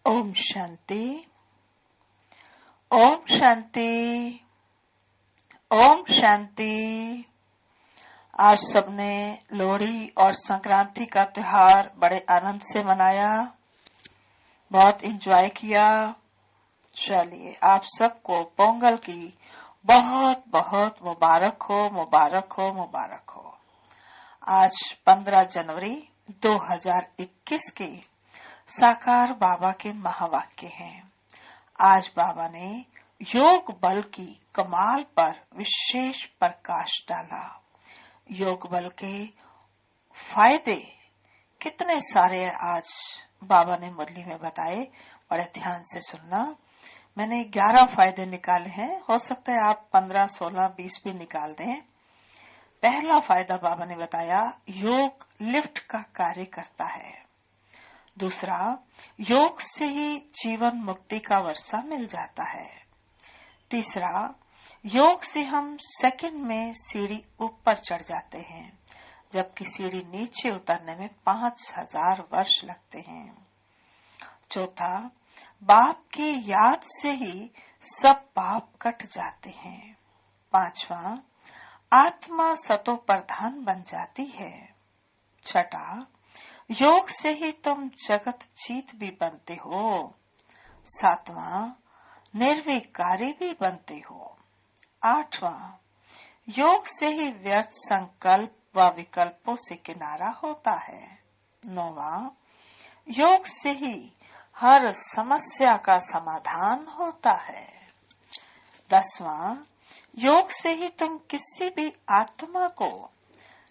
ओम शांति। ओम शांति। ओम शांति। आज सबने लोहड़ी और संक्रांति का त्योहार बड़े आनंद से मनाया, बहुत एंजॉय किया। चलिए आप सबको पोंगल की बहुत बहुत मुबारक हो, मुबारक हो, मुबारक हो। आज 15 जनवरी 2021 के साकार बाबा के महावाक्य हैं। आज बाबा ने योग बल की कमाल पर विशेष प्रकाश डाला। योग बल के फायदे कितने सारे आज बाबा ने मुरली में बताए, बड़े ध्यान से सुनना। मैंने 11 फायदे निकाले हैं, हो सकता है आप 15, 16, 20 भी निकाल दें। पहला फायदा बाबा ने बताया, योग लिफ्ट का कार्य करता है। दूसरा, योग से ही जीवन मुक्ति का वर्षा मिल जाता है। तीसरा, योग से हम सेकंड में सीढ़ी ऊपर चढ़ जाते हैं, जबकि सीढ़ी नीचे उतरने में 5000 वर्ष लगते हैं। चौथा, बाप की याद से ही सब पाप कट जाते हैं। पांचवा, आत्मा सतो प्रधान बन जाती है। छठा, योग से ही तुम जगत जीत भी बनते हो। सातवां, निर्विकारी भी बनते हो। आठवां, योग से ही व्यर्थ संकल्प व विकल्पों से किनारा होता है। नौवां, योग से ही हर समस्या का समाधान होता है। 10वां, योग से ही तुम किसी भी आत्मा को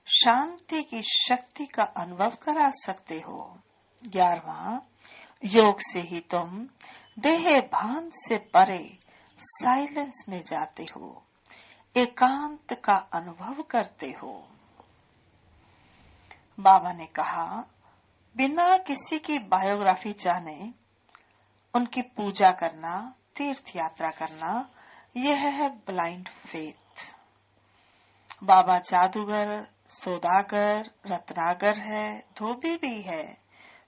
शांति की शक्ति का अनुभव करा सकते हो। 11वां, योग से ही तुम देह भान से परे साइलेंस में जाते हो, एकांत का अनुभव करते हो। बाबा ने कहा, बिना किसी की बायोग्राफी जाने उनकी पूजा करना, तीर्थ यात्रा करना, यह है ब्लाइंड फेथ। बाबा जादूगर, सौदागर, रत्नागर है, धोबी भी है,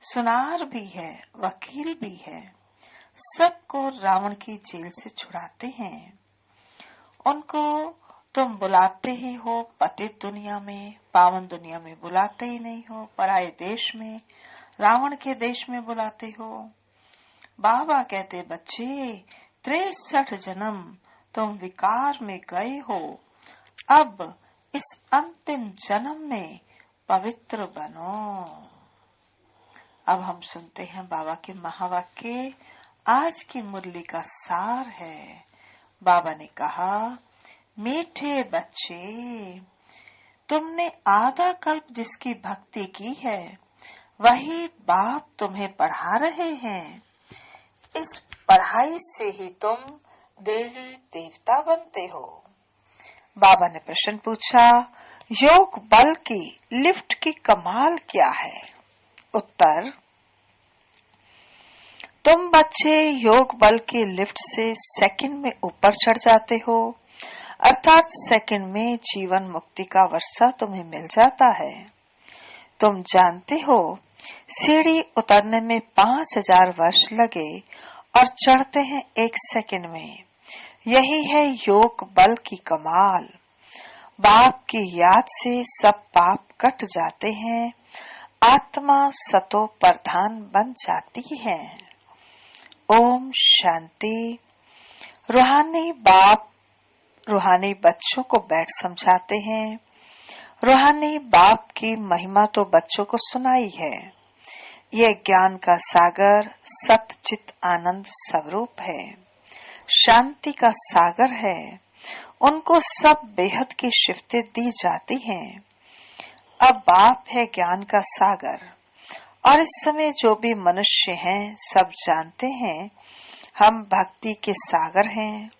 सुनार भी है, वकील भी है। सबको रावण की जेल से छुड़ाते हैं। उनको तुम बुलाते ही हो पतित दुनिया में, पावन दुनिया में बुलाते ही नहीं हो, पराये देश में, रावण के देश में बुलाते हो। बाबा कहते, बच्चे 63 जन्म तुम विकार में गए हो, अब इस अंतिम जन्म में पवित्र बनो। अब हम सुनते हैं बाबा के महावाक्य। आज की मुरली का सार है। बाबा ने कहा, मीठे बच्चे, तुमने आधा कल्प जिसकी भक्ति की है, वही बाप तुम्हें पढ़ा रहे हैं। इस पढ़ाई से ही तुम देवी देवता बनते हो। बाबा ने प्रश्न पूछा, योग बल की लिफ्ट की कमाल क्या है? उत्तर, तुम बच्चे योग बल की लिफ्ट से सेकंड में ऊपर चढ़ जाते हो, अर्थात सेकंड में जीवन मुक्ति का वर्षा तुम्हें मिल जाता है। तुम जानते हो, सीढ़ी उतरने में 5000 वर्ष लगे और चढ़ते हैं 1 सेकंड में। यही है योग बल की कमाल। बाप की याद से सब पाप कट जाते हैं, आत्मा सतो प्रधान बन जाती है। ओम शांति। रूहानी बाप रूहानी बच्चों को बैठ समझाते हैं। रूहानी बाप की महिमा तो बच्चों को सुनाई है। यह ज्ञान का सागर सतचित आनंद स्वरूप है, शांति का सागर है। उनको सब बेहद की शिफ्तें दी जाती हैं। अब बाप है ज्ञान का सागर, और इस समय जो भी मनुष्य हैं सब जानते हैं हम भक्ति के सागर हैं।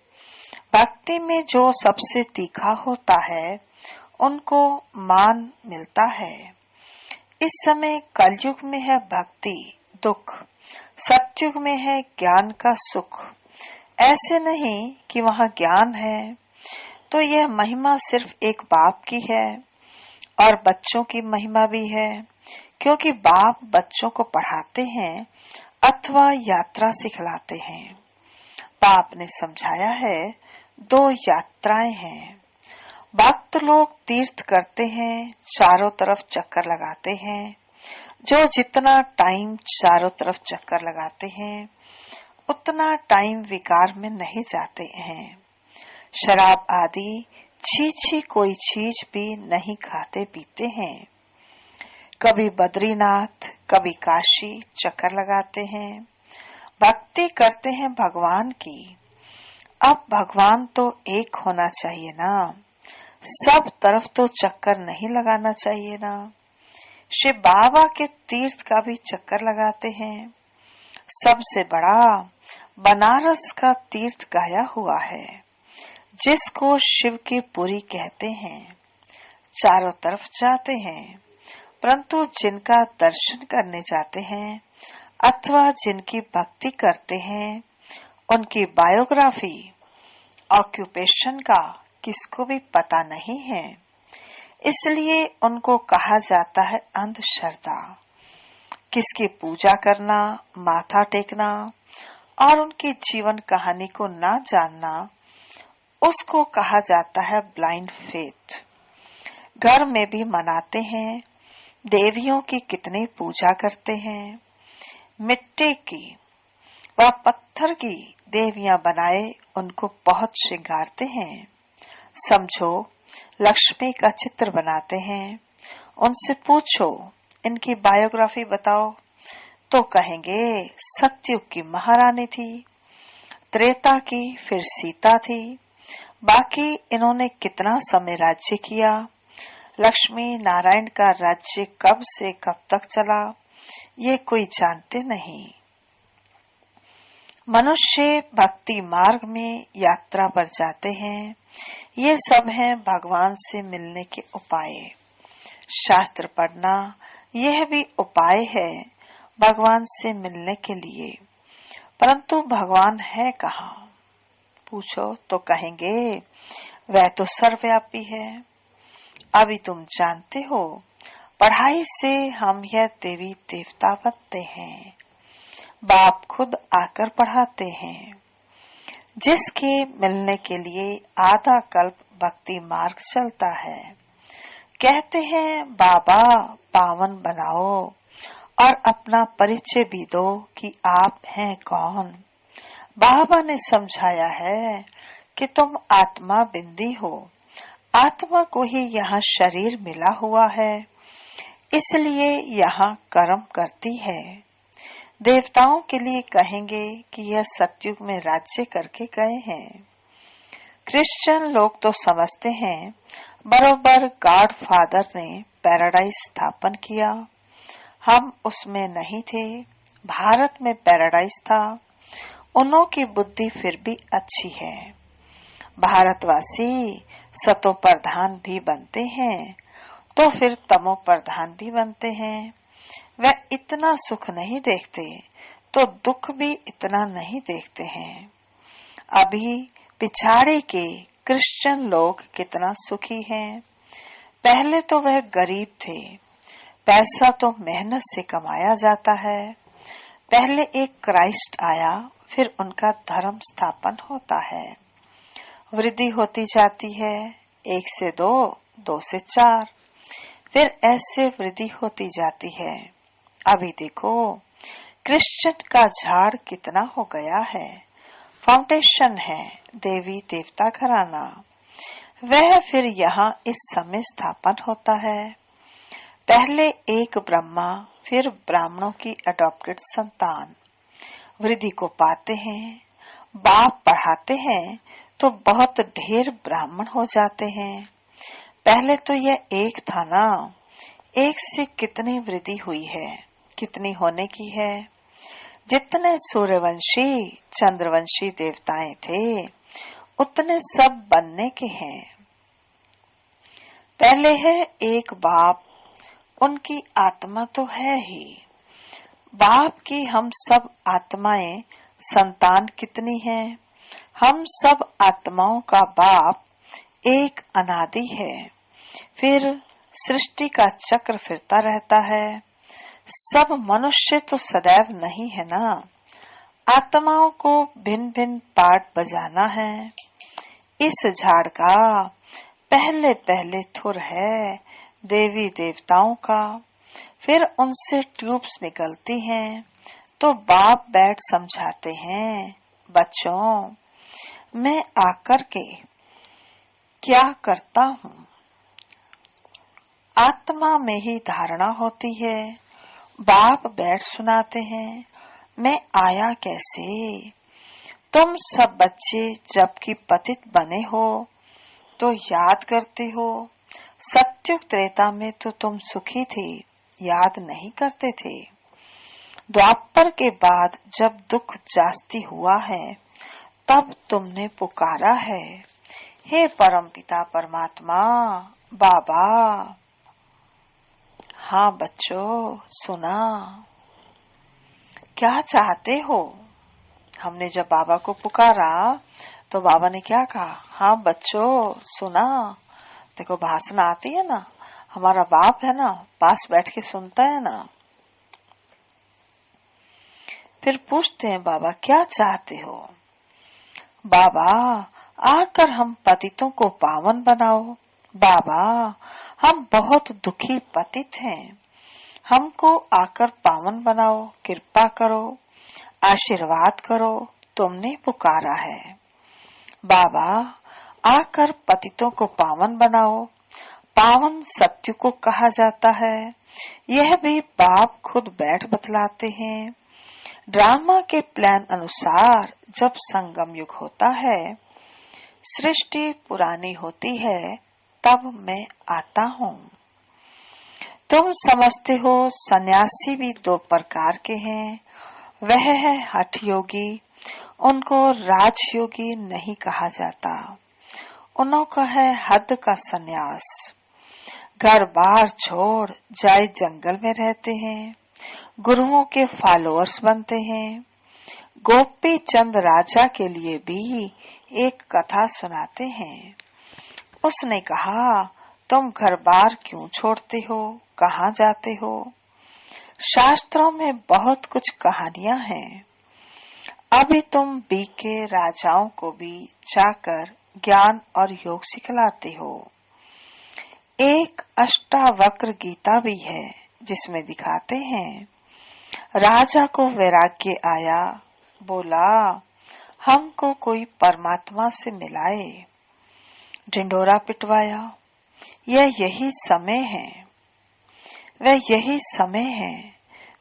भक्ति में जो सबसे तीखा होता है उनको मान मिलता है। इस समय कलयुग में है भक्ति दुख, सतयुग में है ज्ञान का सुख। ऐसे नहीं कि वहाँ ज्ञान है तो यह महिमा सिर्फ एक बाप की है, और बच्चों की महिमा भी है, क्योंकि बाप बच्चों को पढ़ाते हैं अथवा यात्रा सिखलाते हैं। बाप ने समझाया है 2 यात्राएं हैं। भक्त लोग तीर्थ करते हैं, चारों तरफ चक्कर लगाते हैं। जो जितना टाइम चारों तरफ चक्कर लगाते हैं उतना टाइम विकार में नहीं जाते हैं। शराब आदि छी कोई चीज भी नहीं खाते पीते हैं। कभी बद्रीनाथ कभी काशी चक्कर लगाते हैं। भक्ति करते हैं भगवान की। अब भगवान तो एक होना चाहिए ना, सब तरफ तो चक्कर नहीं लगाना चाहिए ना। शिव बाबा के तीर्थ का भी चक्कर लगाते हैं। सबसे बड़ा बनारस का तीर्थ गाया हुआ है, जिसको शिव की पुरी कहते हैं। चारों तरफ जाते हैं, परंतु जिनका दर्शन करने जाते हैं अथवा जिनकी भक्ति करते हैं उनकी बायोग्राफी, ऑक्यूपेशन का किसको भी पता नहीं है। इसलिए उनको कहा जाता है अंधश्रद्धा। किसकी पूजा करना, माथा टेकना और उनकी जीवन कहानी को ना जानना, उसको कहा जाता है ब्लाइंड फेथ। घर में भी मनाते हैं, देवियों की कितनी पूजा करते हैं। मिट्टी की व पत्थर की देवियां बनाए उनको बहुत श्रृंगारते हैं। समझो लक्ष्मी का चित्र बनाते हैं। उनसे पूछो इनकी बायोग्राफी बताओ तो कहेंगे सतयुग की महारानी थी, त्रेता की फिर सीता थी। बाकी इन्होंने कितना समय राज्य किया, लक्ष्मी नारायण का राज्य कब से कब तक चला, ये कोई जानते नहीं। मनुष्य भक्ति मार्ग में यात्रा पर जाते हैं। ये सब हैं भगवान से मिलने के उपाय। शास्त्र पढ़ना यह भी उपाय है भगवान से मिलने के लिए। परंतु भगवान है कहाँ? पूछो तो कहेंगे वह तो सर्वव्यापी है। अभी तुम जानते हो, पढ़ाई से हम यह देवी देवता बनते हैं। बाप खुद आकर पढ़ाते हैं। जिसके मिलने के लिए आधा कल्प भक्ति मार्ग चलता है। कहते हैं बाबा पावन बनाओ और अपना परिचय भी दो कि आप हैं कौन। बाबा ने समझाया है कि तुम आत्मा बिंदी हो। आत्मा को ही यहाँ शरीर मिला हुआ है, इसलिए यहाँ कर्म करती है। देवताओं के लिए कहेंगे कि यह सतयुग में राज्य करके गए हैं। क्रिश्चियन लोग तो समझते हैं बरोबर गॉड फादर ने पैराडाइज स्थापन किया। हम उसमें नहीं थे, भारत में पैराडाइज था। उन्हों की बुद्धि फिर भी अच्छी है। भारतवासी सतो प्रधान भी बनते हैं तो फिर तमो प्रधान भी बनते हैं। वह इतना सुख नहीं देखते तो दुख भी इतना नहीं देखते हैं। अभी पिछाड़े के क्रिश्चियन लोग कितना सुखी हैं। पहले तो वह गरीब थे। पैसा तो मेहनत से कमाया जाता है। पहले एक क्राइस्ट आया, फिर उनका धर्म स्थापन होता है। वृद्धि होती जाती है, 1 से 2, 2 से 4, फिर ऐसे वृद्धि होती जाती है। अभी देखो क्रिश्चियन का झाड़ कितना हो गया है। फाउंडेशन है देवी देवता घराना। वह फिर यहाँ इस समय स्थापन होता है। पहले एक ब्रह्मा, फिर ब्राह्मणों की अडॉप्टेड संतान वृद्धि को पाते हैं। बाप पढ़ाते हैं तो बहुत ढेर ब्राह्मण हो जाते हैं। पहले तो यह एक था ना, एक से कितनी वृद्धि हुई है, कितनी होने की है। जितने सूर्यवंशी चंद्रवंशी देवताएं थे उतने सब बनने के हैं। पहले है एक बाप, उनकी आत्मा तो है ही। बाप की हम सब आत्माएं संतान कितनी हैं? हम सब आत्माओं का बाप एक अनादि है। फिर सृष्टि का चक्र फिरता रहता है। सब मनुष्य तो सदैव नहीं है ना। आत्माओं को भिन्न भिन्न पार्ट बजाना है। इस झाड़ का पहले पहले थुर है देवी देवताओं का, फिर उनसे ट्यूब्स निकलती हैं, तो बाप बैठ समझाते हैं, बच्चों मैं आकर के क्या करता हूँ। आत्मा में ही धारणा होती है। बाप बैठ सुनाते हैं, मैं आया कैसे। तुम सब बच्चे जबकि पतित बने हो तो याद करते हो, सत्युग त्रेता में तो तुम सुखी थे, याद नहीं करते थे। द्वापर के बाद जब दुख जास्ती हुआ है तब तुमने पुकारा है, हे परमपिता परमात्मा बाबा। हाँ बच्चों सुना, क्या चाहते हो। हमने जब बाबा को पुकारा तो बाबा ने क्या कहा, हाँ बच्चों सुना। देखो भाषण आती है ना, हमारा बाप है ना, पास बैठ के सुनता है ना। फिर पूछते हैं बाबा क्या चाहते हो। बाबा आकर हम पतितों को पावन बनाओ। बाबा हम बहुत दुखी पतित हैं, हमको आकर पावन बनाओ, कृपा करो, आशीर्वाद करो, तुमने पुकारा है। बाबा आकर पतितों को पावन बनाओ। पावन सत्य को कहा जाता है, यह भी बाप खुद बैठ बतलाते हैं। ड्रामा के प्लान अनुसार जब संगम युग होता है, सृष्टि पुरानी होती है, तब मैं आता हूँ। तुम समझते हो सन्यासी भी दो प्रकार के हैं। वह है हठ योगी, उनको राजयोगी नहीं कहा जाता। उनका है हद का सन्यास। घर बार छोड़ जाए जंगल में रहते हैं, गुरुओं के फॉलोअर्स बनते हैं। गोपी चंद राजा के लिए भी एक कथा सुनाते हैं। उसने कहा, तुम घर बार क्यों छोड़ते हो, कहाँ जाते हो। शास्त्रों में बहुत कुछ कहानियां हैं। अभी तुम बीके राजाओं को भी जाकर ज्ञान और योग सिखलाते हो। एक अष्टावक्र गीता भी है जिसमें दिखाते हैं, राजा को वैराग्य आया, बोला हमको कोई परमात्मा से मिलाए। ढिंढोरा पिटवाया, यह यही समय है, वह यही समय है।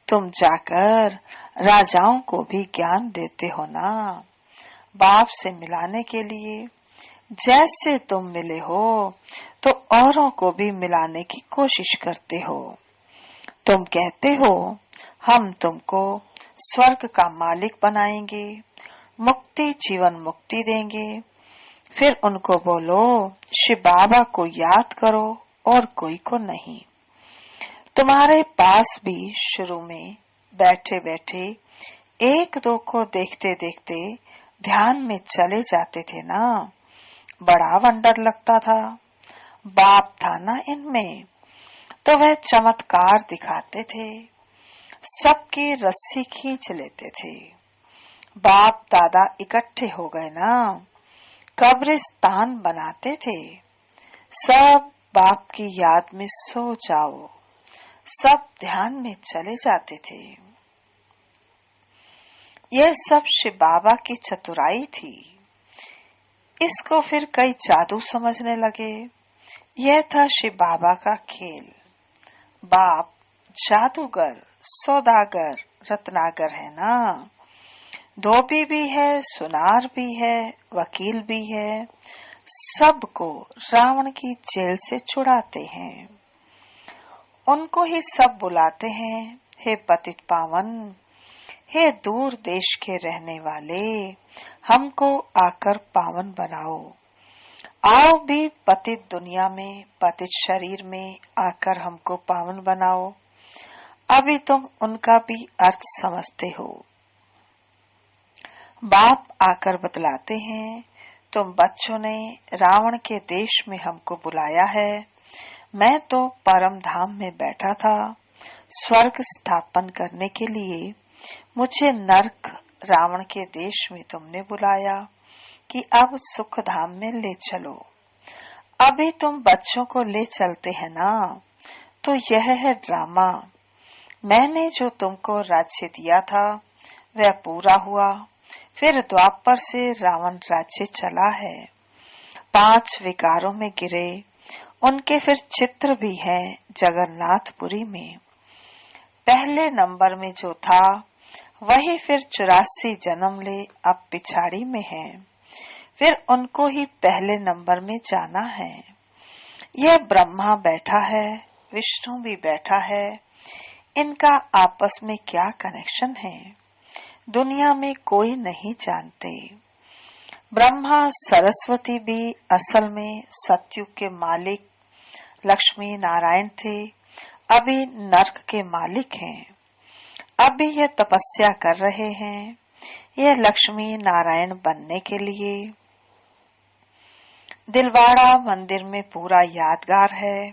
तुम जाकर राजाओं को भी ज्ञान देते हो ना, बाप से मिलाने के लिए। जैसे तुम मिले हो तो औरों को भी मिलाने की कोशिश करते हो। तुम कहते हो हम तुमको स्वर्ग का मालिक बनाएंगे, मुक्ति जीवन मुक्ति देंगे। फिर उनको बोलो शिव बाबा को याद करो और कोई को नहीं। तुम्हारे पास भी शुरू में बैठे बैठे एक दो को देखते देखते ध्यान में चले जाते थे ना, बड़ा वंडर लगता था। बाप था ना इनमें, तो वह चमत्कार दिखाते थे, सबकी रस्सी खींच लेते थे। बाप दादा इकट्ठे हो गए ना, कब्रिस्तान बनाते थे। सब बाप की याद में सो जाओ, सब ध्यान में चले जाते थे। यह सब शिव बाबा की चतुराई थी। इसको फिर कई जादू समझने लगे। यह था शिव बाबा का खेल। बाप जादूगर, सौदागर, रत्नागर है ना, धोबी भी है, सुनार भी है, वकील भी है। सबको रावण की जेल से छुड़ाते हैं। उनको ही सब बुलाते हैं, हे पतित पावन, हे दूर देश के रहने वाले, हमको आकर पावन बनाओ। आओ भी पतित दुनिया में, पतित शरीर में आकर हमको पावन बनाओ। अभी तुम उनका भी अर्थ समझते हो। बाप आकर बतलाते हैं, तुम बच्चों ने रावण के देश में हमको बुलाया है। मैं तो परम धाम में बैठा था, स्वर्ग स्थापन करने के लिए मुझे नरक रावण के देश में तुमने बुलाया कि अब सुख धाम में ले चलो। अभी तुम बच्चों को ले चलते हैं ना, तो यह है ड्रामा। मैंने जो तुमको राज्य दिया था वह पूरा हुआ। फिर द्वापर से रावण राज्य चला है। 5 विकारों में गिरे, उनके फिर चित्र भी हैं जगन्नाथपुरी में। पहले नंबर में जो था वही फिर 84 जन्म ले अब पिछाड़ी में है। फिर उनको ही पहले नंबर में जाना है। यह ब्रह्मा बैठा है, विष्णु भी बैठा है। इनका आपस में क्या कनेक्शन है, दुनिया में कोई नहीं जानते। ब्रह्मा सरस्वती भी असल में सतयुग के मालिक लक्ष्मी नारायण थे, अभी नरक के मालिक हैं। अभी यह तपस्या कर रहे हैं, यह लक्ष्मी नारायण बनने के लिए। दिलवाड़ा मंदिर में पूरा यादगार है।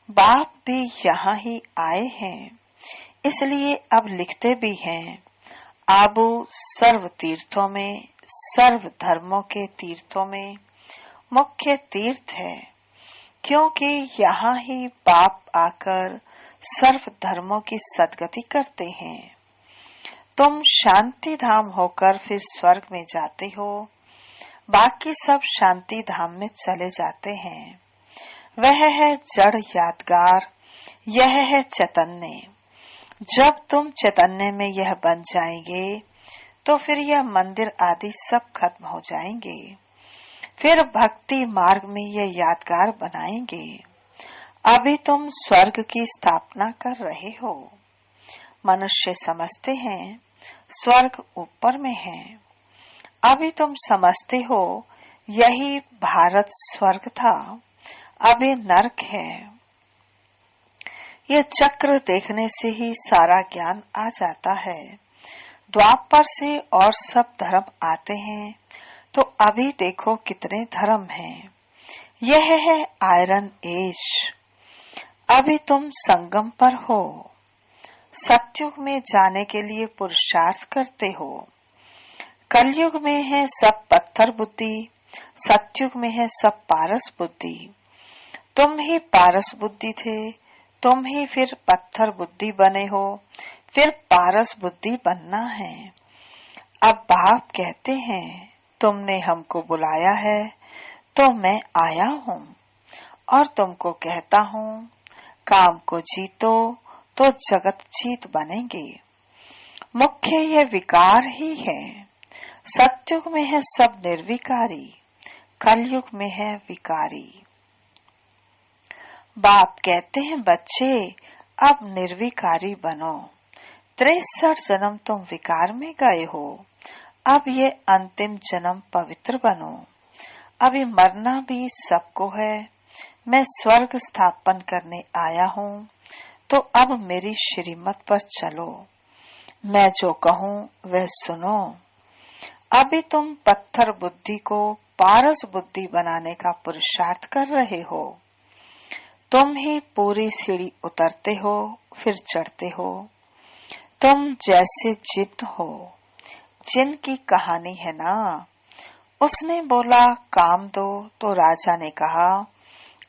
बाप भी यहाँ ही आए हैं, इसलिए अब लिखते भी हैं। आबू सर्व तीर्थों में, सर्व धर्मों के तीर्थों में मुख्य तीर्थ है, क्योंकि यहाँ ही बाप आकर सर्व धर्मों की सदगति करते हैं। तुम शांति धाम होकर फिर स्वर्ग में जाते हो, बाकी सब शांति धाम में चले जाते हैं। वह है जड़ यादगार, यह है चैतन्य। जब तुम चैतन्य में यह बन जाएंगे तो फिर यह मंदिर आदि सब खत्म हो जाएंगे। फिर भक्ति मार्ग में यह यादगार बनाएंगे। अभी तुम स्वर्ग की स्थापना कर रहे हो। मनुष्य समझते हैं स्वर्ग ऊपर में है। अभी तुम समझते हो यही भारत स्वर्ग था, अभी नरक है। यह चक्र देखने से ही सारा ज्ञान आ जाता है। द्वापर से और सब धर्म आते हैं, तो अभी देखो कितने धर्म हैं। यह है आयरन एज। अभी तुम संगम पर हो। सतयुग में जाने के लिए पुरुषार्थ करते हो। कलयुग में है सब पत्थर बुद्धि, सतयुग में है सब पारस बुद्धि। तुम ही पारस बुद्धि थे, तुम ही फिर पत्थर बुद्धि बने हो, फिर पारस बुद्धि बनना है। अब बाप कहते हैं तुमने हमको बुलाया है तो मैं आया हूँ, और तुमको कहता हूँ काम को जीतो तो जगत जीत बनेंगे। मुख्य यह विकार ही है। सतयुग में है सब निर्विकारी, कलयुग में है विकारी। बाप कहते हैं बच्चे अब निर्विकारी बनो। 63 जन्म तुम विकार में गए हो, अब ये अंतिम जन्म पवित्र बनो। अभी मरना भी सबको है। मैं स्वर्ग स्थापन करने आया हूँ, तो अब मेरी श्रीमत पर चलो। मैं जो कहूँ वह सुनो। अभी तुम पत्थर बुद्धि को पारस बुद्धि बनाने का पुरुषार्थ कर रहे हो। तुम ही पूरी सीढ़ी उतरते हो फिर चढ़ते हो। तुम जैसे जिन हो, जिन की कहानी है ना। उसने बोला काम दो, तो राजा ने कहा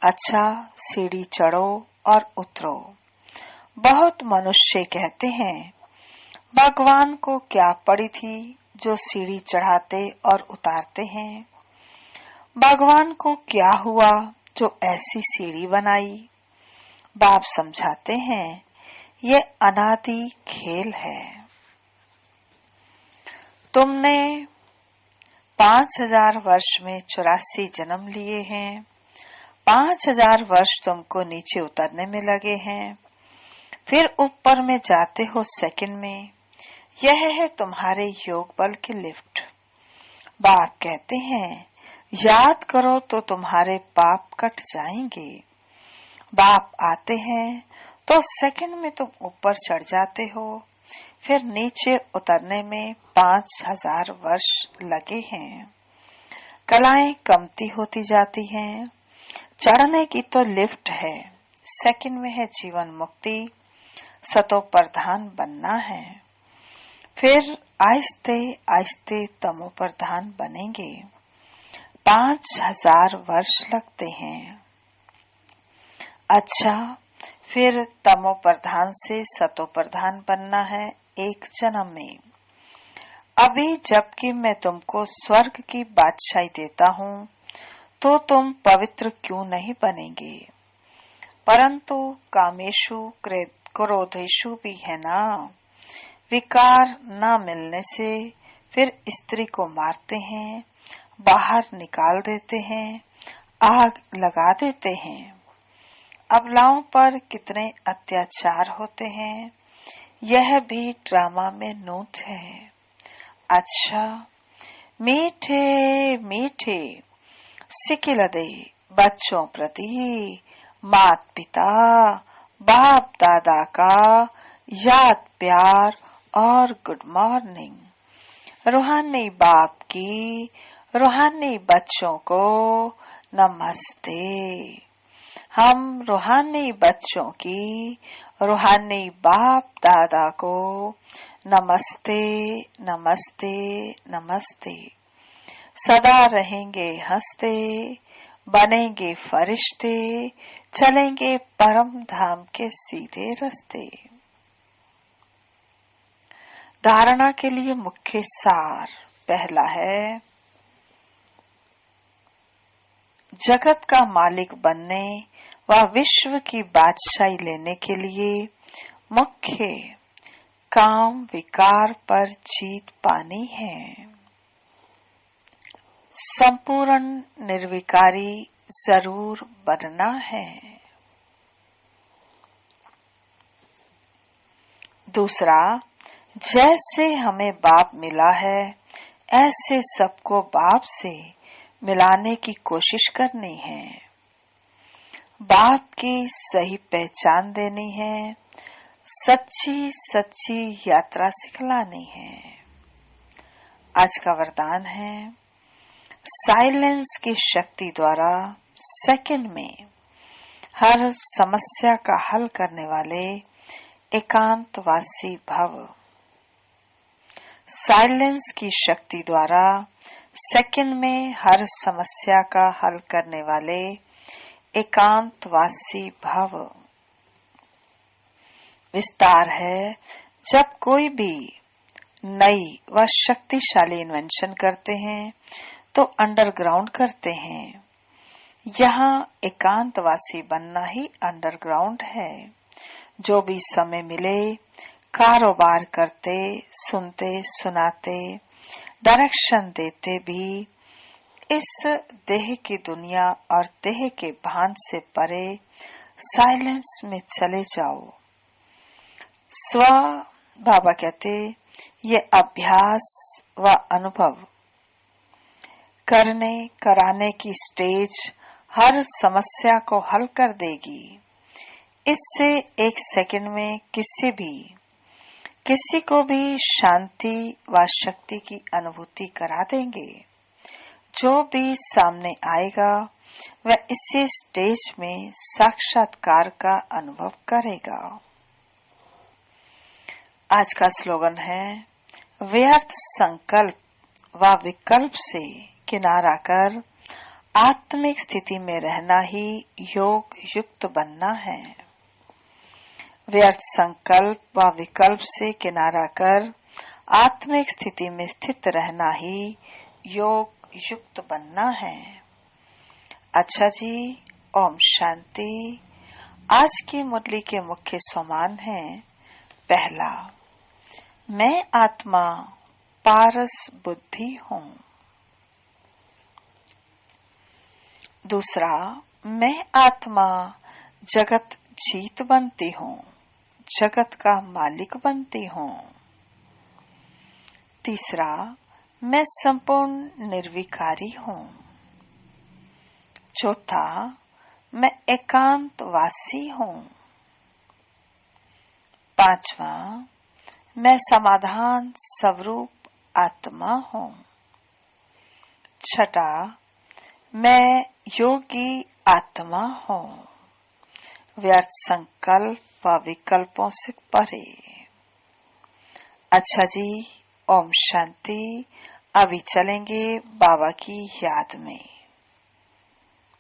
अच्छा सीढ़ी चढ़ो और उतरो। बहुत मनुष्य कहते हैं भगवान को क्या पड़ी थी जो सीढ़ी चढ़ाते और उतारते हैं। भगवान को क्या हुआ जो ऐसी सीढ़ी बनाई। बाप समझाते हैं ये अनादि खेल है। तुमने 5000 वर्ष में 84 जन्म लिए हैं। 5000 वर्ष तुमको नीचे उतरने में लगे हैं, फिर ऊपर में जाते हो सेकंड में। यह है तुम्हारे योग बल के लिफ्ट। बाप कहते हैं याद करो तो तुम्हारे पाप कट जाएंगे। बाप आते हैं तो सेकंड में तुम ऊपर चढ़ जाते हो, फिर नीचे उतरने में 5000 वर्ष लगे हैं। कलाएं कमती होती जाती हैं। चढ़ने की तो लिफ्ट है, सेकंड में है जीवन मुक्ति, सतो प्रधान बनना है। फिर आहिस्ते आहिस्ते तमो प्रधान बनेंगे। 5000 वर्ष लगते हैं। अच्छा, फिर तमो प्रधान से सतो प्रधान बनना है 1 जन्म में। अभी जबकि मैं तुमको स्वर्ग की बादशाही देता हूँ, तो तुम पवित्र क्यों नहीं बनेंगे? परंतु कामेशु क्रोधेशु भी है ना। विकार न मिलने से फिर स्त्री को मारते हैं, बाहर निकाल देते हैं, आग लगा देते हैं। अबलाओं पर कितने अत्याचार होते हैं, यह भी ड्रामा में नोट है। अच्छा, मीठे मीठे सिकिलदे बच्चों प्रति माता पिता बाप दादा का याद प्यार और गुड मॉर्निंग। रूहानी बाप की रूहानी बच्चों को नमस्ते। हम रूहानी बच्चों की रूहानी बाप दादा को नमस्ते नमस्ते नमस्ते। सदा रहेंगे हंसते, बनेंगे फरिश्ते, चलेंगे परम धाम के सीधे रास्ते। धारणा के लिए मुख्य सार पहला है, जगत का मालिक बनने व विश्व की बादशाही लेने के लिए मुख्य काम विकार पर जीत पानी है। संपूर्ण निर्विकारी जरूर बनना है। दूसरा, जैसे हमें बाप मिला है, ऐसे सबको बाप से मिलाने की कोशिश करनी है। बाप की सही पहचान देनी है, सच्ची सच्ची यात्रा सिखलानी है। आज का वरदान है, साइलेंस की शक्ति द्वारा सेकंड में हर समस्या का हल करने वाले एकांतवासी भव। साइलेंस की शक्ति द्वारा सेकंड में हर समस्या का हल करने वाले एकांतवासी भव। विस्तार है, जब कोई भी नई व शक्तिशाली इन्वेंशन करते हैं तो अंडरग्राउंड करते हैं। यहाँ एकांतवासी बनना ही अंडरग्राउंड है। जो भी समय मिले कारोबार करते, सुनते सुनाते, डायरेक्शन देते भी इस देह की दुनिया और देह के भान से परे साइलेंस में चले जाओ। स्व बाबा कहते, ये अभ्यास व अनुभव करने कराने की स्टेज हर समस्या को हल कर देगी। इससे 1 सेकंड में किसी को भी शांति व शक्ति की अनुभूति करा देंगे। जो भी सामने आएगा वह इसी स्टेज में साक्षात्कार का अनुभव करेगा। आज का स्लोगन है, व्यर्थ संकल्प व विकल्प से किनारा कर आत्मिक स्थिति में रहना ही योग युक्त बनना है। व्यर्थ संकल्प व विकल्प से किनारा कर आत्मिक स्थिति में स्थित रहना ही योग युक्त बनना है। अच्छा जी, ओम शांति। आज की मुरली के मुख्य सोमान हैं, पहला, मैं आत्मा पारस बुद्धि हूँ। दूसरा, मैं आत्मा जगत जीत बनती हूँ, जगत का मालिक बनती हूँ। तीसरा, मैं संपूर्ण निर्विकारी हूँ। चौथा, मैं एकांतवासी हूँ। पांचवा, मैं समाधान स्वरूप आत्मा हूँ। छठा, मैं योगी आत्मा हूँ। व्यर्थ संकल्प व विकल्पों से परे। अच्छा जी, ओम शांति। अभी चलेंगे बाबा की याद में।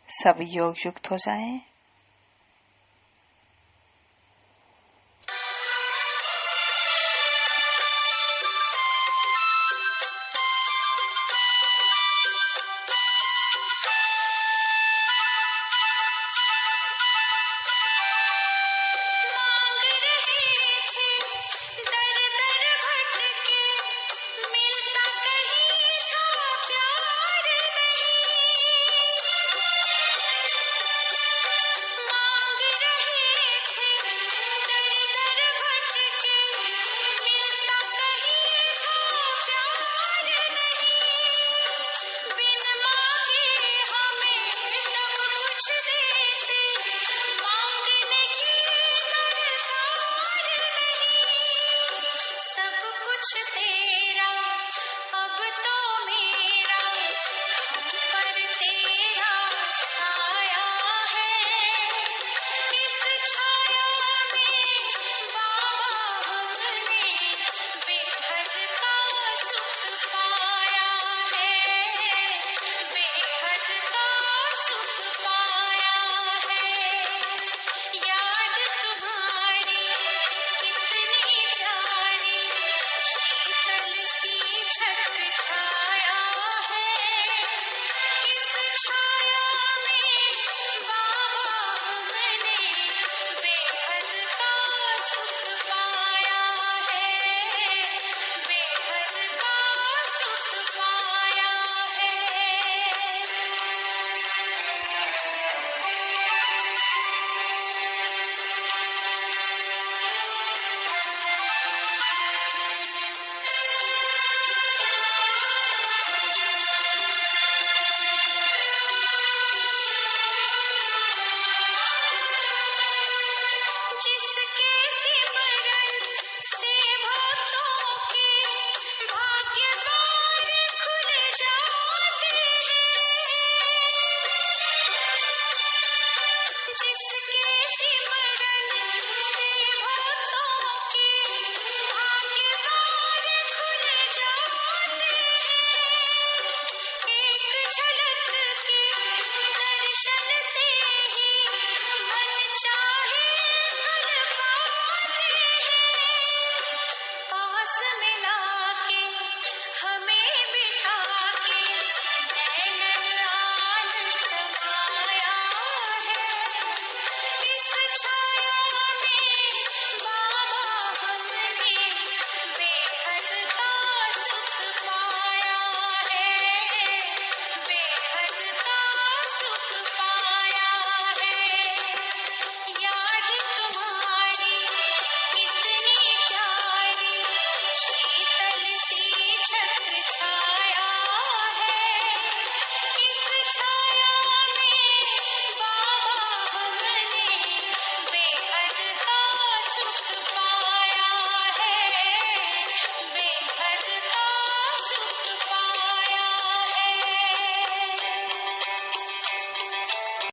सभी योग युक्त हो जाएं।